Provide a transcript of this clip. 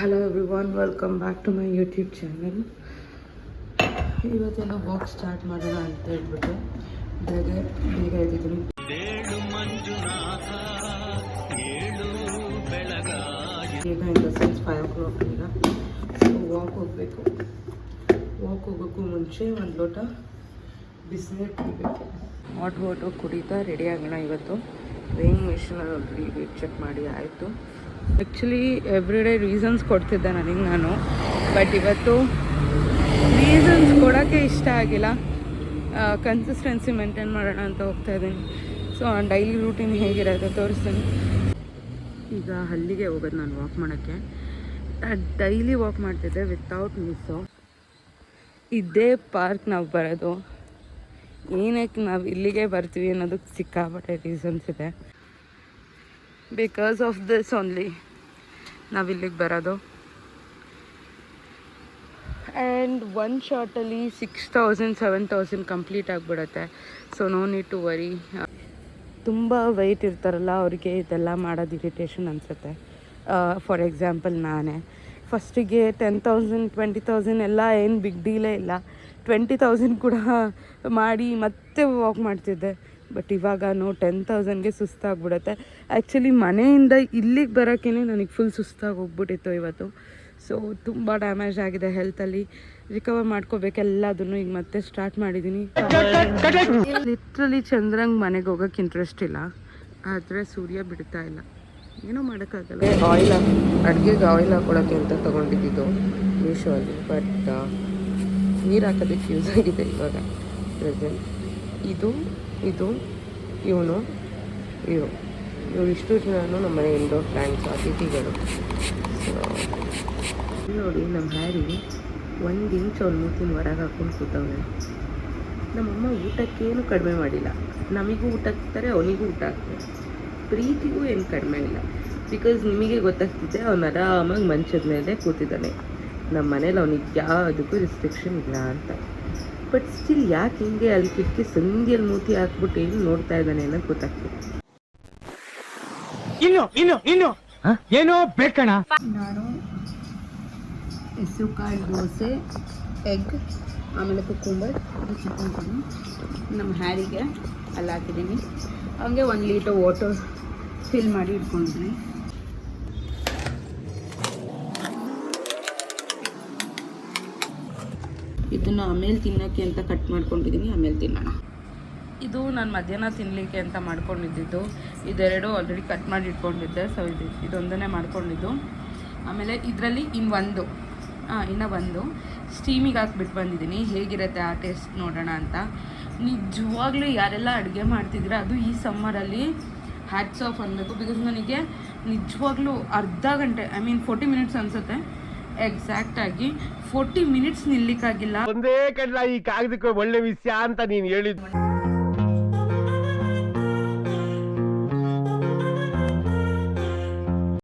Hello everyone, welcome back to my YouTube channel. ಇವತ್ತೇನೋ walk start ಮಾಡೋಣ ಅಂತ ಹೇಳ್ಬಿಟ್ಟು ಬೇಗ ಎದ್ದಿದ್ದೀನಿ. ಈಗ ಇನ್ ದ ಸೆನ್ಸ್ 5 o'clock ಈಗ. ಸೊ ವಾಕ್ ಹೋಗಬೇಕು ಮುಂಚೆ ಒಂದು ಲೋಟ ಬಿಸಿನೀರು ಕುಡಿಬೇಕು. ವಾಟರ್ ಕುಡಿತಾ ರೆಡಿ ಆಗೋಣ. ಇವತ್ತು ವೇಯಿಂಗ್ ಮಿಷಿನಲ್ಲಿ ಆಲ್ರೆಡಿ ವೇಟ್ ಚೆಕ್ ಮಾಡಿ ಆಯಿತು. ಆ್ಯಕ್ಚುಲಿ ಎವ್ರಿಡೇ ರೀಸನ್ಸ್ ಕೊಡ್ತಿದ್ದೆ ನಾನು, ಬಟ್ ಇವತ್ತು ರೀಸನ್ಸ್ ಕೊಡೋಕ್ಕೆ ಇಷ್ಟ ಆಗಿಲ್ಲ. ಕನ್ಸಿಸ್ಟೆನ್ಸಿ ಮೇಂಟೈನ್ ಮಾಡೋಣ ಅಂತ ಹೋಗ್ತಾ ಇದ್ದೀನಿ. ಸೊ ಡೈಲಿ ರೂಟೀನ್ ಹೇಗಿರುತ್ತೆ ತೋರಿಸ್ತೀನಿ. ಈಗ ಹಳ್ಳಿಗೆ ಹೋಗೋದು ನಾನು ವಾಕ್ ಮಾಡೋಕ್ಕೆ. ಡೈಲಿ ವಾಕ್ ಮಾಡ್ತಿದ್ದೆ ವಿತೌಟ್ ಮಿಸ್ಸು. ಇದೇ ಪಾರ್ಕ್ ನಾವು ಬರೋದು. ಏನಕ್ಕೆ ನಾವು ಇಲ್ಲಿಗೆ ಬರ್ತೀವಿ ಅನ್ನೋದಕ್ಕೆ ಸಿಕ್ಕಾಪಟ್ಟೆ ರೀಸನ್ಸ್ ಇದೆ. ಬಿಕಾಸ್ ಆಫ್ ದಿಸ್ ಓನ್ಲಿ ನಾವು ಇಲ್ಲಿಗೆ ಬರೋದು. ಆ್ಯಂಡ್ ಒನ್ ಶಾರ್ಟಲ್ಲಿ 6,000 7,000 ಕಂಪ್ಲೀಟ್ ಆಗಿಬಿಡುತ್ತೆ. So no need to worry. ತುಂಬ ವೆಯ್ಟ್ ಇರ್ತಾರಲ್ಲ ಅವರಿಗೆ ಇದೆಲ್ಲ ಮಾಡೋದು ಇರಿಟೇಷನ್ ಅನಿಸುತ್ತೆ. ಫಾರ್ ಎಕ್ಸಾಂಪಲ್ ನಾನೇ ಫಸ್ಟಿಗೆ 10,000 20,000 ಎಲ್ಲ ಏನು ಬಿಗ್ ಡೀಲೇ ಇಲ್ಲ. 20,000 ಕೂಡ ಮಾಡಿ ಮತ್ತೆ ವಾಕ್ ಮಾಡ್ತಿದ್ದೆ. ಬಟ್ ಇವಾಗ 10,000ಗೆ ಸುಸ್ತಾಗ್ಬಿಡುತ್ತೆ. ಆ್ಯಕ್ಚುಲಿ ಮನೆಯಿಂದ ಇಲ್ಲಿಗೆ ಬರೋಕ್ಕೇ ನನಗೆ ಫುಲ್ ಸುಸ್ತಾಗಿ ಹೋಗ್ಬಿಟ್ಟಿತ್ತು ಇವತ್ತು. ಸೊ ತುಂಬ ಡ್ಯಾಮೇಜ್ ಆಗಿದೆ ಹೆಲ್ತಲ್ಲಿ. ರಿಕವರ್ ಮಾಡ್ಕೋಬೇಕೆಲ್ಲದನ್ನು ಈಗ ಮತ್ತೆ ಸ್ಟಾರ್ಟ್ ಮಾಡಿದ್ದೀನಿ. ಲಿಟ್ರಲಿ ಚಂದ್ರಂಗೆ ಮನೆಗೆ ಹೋಗೋಕ್ಕೆ ಇಂಟ್ರೆಸ್ಟ್ ಇಲ್ಲ, ಆದರೆ ಸೂರ್ಯ ಬಿಡ್ತಾ ಇಲ್ಲ. ಏನೋ ಮಾಡೋಕ್ಕಾಗಲ್ಲ. ಅಡುಗೆಗೆ ಆಯಿಲ್ ಹಾಕ್ಕೊಳಕ್ಕೆ ಅಂತ ತೊಗೊಂಡಿದ್ದು ಮೀಶೋ ಅಲ್ಲಿ. ಬಟ್ ನೀರು ಹಾಕೋದಕ್ಕೆ ಯೂಸ್ ಆಗಿದೆ ಇವಾಗ ಪ್ರೆಸೆಂಟ್. ಇವನು ಇಷ್ಟು ಜನನು ನಮ್ಮ ಮನೆ ಇಂಡೋರ್ ಪ್ಲಾಂಟ್ಸ್ ಅತಿಥಿಗಳು. ನೋಡಿ ನಮ್ಮ ಹ್ಯಾರಿ 1 ಇಂಚ್ ಅವ್ನ ಮೂತಿನ ಹೊರಗೆ ಹಾಕ್ಕೊಂಡು ಕೂತವನೆ. ನಮ್ಮಮ್ಮ ಊಟಕ್ಕೇನು ಕಡಿಮೆ ಮಾಡಿಲ್ಲ. ನಮಗೂ ಊಟ ಹಾಕ್ತಾರೆ, ಅವನಿಗೂ ಊಟ ಹಾಕ್ತಾರೆ. ಪ್ರೀತಿಗೂ ಏನು ಕಡಿಮೆ ಇಲ್ಲ. ಬಿಕಾಸ್ ನಿಮಗೆ ಗೊತ್ತಾಗ್ತಿದೆ ಅವನು ಆರಾಮಾಗಿ ಮಂಚದ ಮೇಲೆ ಕೂತಿದ್ದಾನೆ. ನಮ್ಮ ಮನೇಲಿ ಅವನಿಗೆ ಯಾವುದಕ್ಕೂ ರಿಸ್ಟ್ರಿಕ್ಷನ್ ಇಲ್ಲ ಅಂತ. ಬಟ್ ಸ್ಟಿಲ್ ಯಾಕೆ ಹಿಂಗೆ ಅಲ್ಲಿ ಕಿಟಕಿ ಸಂಧಿಯಲ್ಲಿ ಮೂತಿ ಹಾಕ್ಬಿಟ್ಟು ಏನು ನೋಡ್ತಾ ಇದ್ದಾನೆ ಅನ್ನೋದು ಗೊತ್ತಾಗ್ತಿದೆ. ಏನೋ ಬೇಕಣ್ಣ. ನಾನು ಹೆಸರುಕಾಳು ದೋಸೆ, ಎಗ್, ಆಮೇಲೆ ಕುಕ್ಕುಂಬರ್ ಚಿಕ್ಕನ್ ನಮ್ಮ ಹ್ಯಾರಿಗೆ ಅಲ್ಲಿ ಹಾಕಿದ್ದೀನಿ. ಹಂಗೆ 1 ಲೀಟರ್ ವಾಟರ್ ಫಿಲ್ ಮಾಡಿ ಇಟ್ಕೊಂಡಿದ್ದೀನಿ. ಇದನ್ನು ಆಮೇಲೆ ತಿನ್ನೋಕ್ಕೆ ಅಂತ ಕಟ್ ಮಾಡ್ಕೊಂಡಿದ್ದೀನಿ, ಆಮೇಲೆ ತಿನ್ನೋಣ. ಇದು ನಾನು ಮಧ್ಯಾಹ್ನ ತಿನ್ನಲಿಕ್ಕೆ ಅಂತ ಮಾಡ್ಕೊಂಡಿದ್ದು. ಇದೆರಡು ಆಲ್ರೆಡಿ ಕಟ್ ಮಾಡಿ ಇಟ್ಕೊಂಡಿದ್ದೆ. ಸೊ ಇದೊಂದನ್ನೇ ಮಾಡ್ಕೊಂಡಿದ್ದು. ಆಮೇಲೆ ಇದರಲ್ಲಿ ಇನ್ನೂ ಒಂದು ಸ್ಟೀಮಿಗೆ ಹಾಕ್ಬಿಟ್ಟು ಬಂದಿದ್ದೀನಿ. ಹೇಗಿರುತ್ತೆ ಆ ಟೇಸ್ಟ್ ನೋಡೋಣ ಅಂತ. ನಿಜವಾಗ್ಲೂ ಯಾರೆಲ್ಲ ಅಡುಗೆ ಮಾಡ್ತಿದ್ದೀರಾ, ಅದು ಈ ಸಮ್ಮರಲ್ಲಿ ಹ್ಯಾಟ್ಸ್ ಆಫ್ ಅನ್ನಬೇಕು. ಬಿಕಾಸ್ ನನಗೆ ನಿಜವಾಗ್ಲೂ ಅರ್ಧ ಗಂಟೆ 40 ಮಿನಿಟ್ಸ್ ಅನಿಸುತ್ತೆ ಎಕ್ಸಾಕ್ಟಾಗಿ 40 ಮಿನಿಟ್ಸ್ ನಿಲ್ಲಿಕ್ಕಾಗಿಲ್ಲ. ಒಂದೇ ಕಡ್ಲ ಈ ಕಾಗದಕ್ಕೆ ಒಳ್ಳೆ ವಿಷಯ ಅಂತ ನೀನು ಹೇಳಿದ್.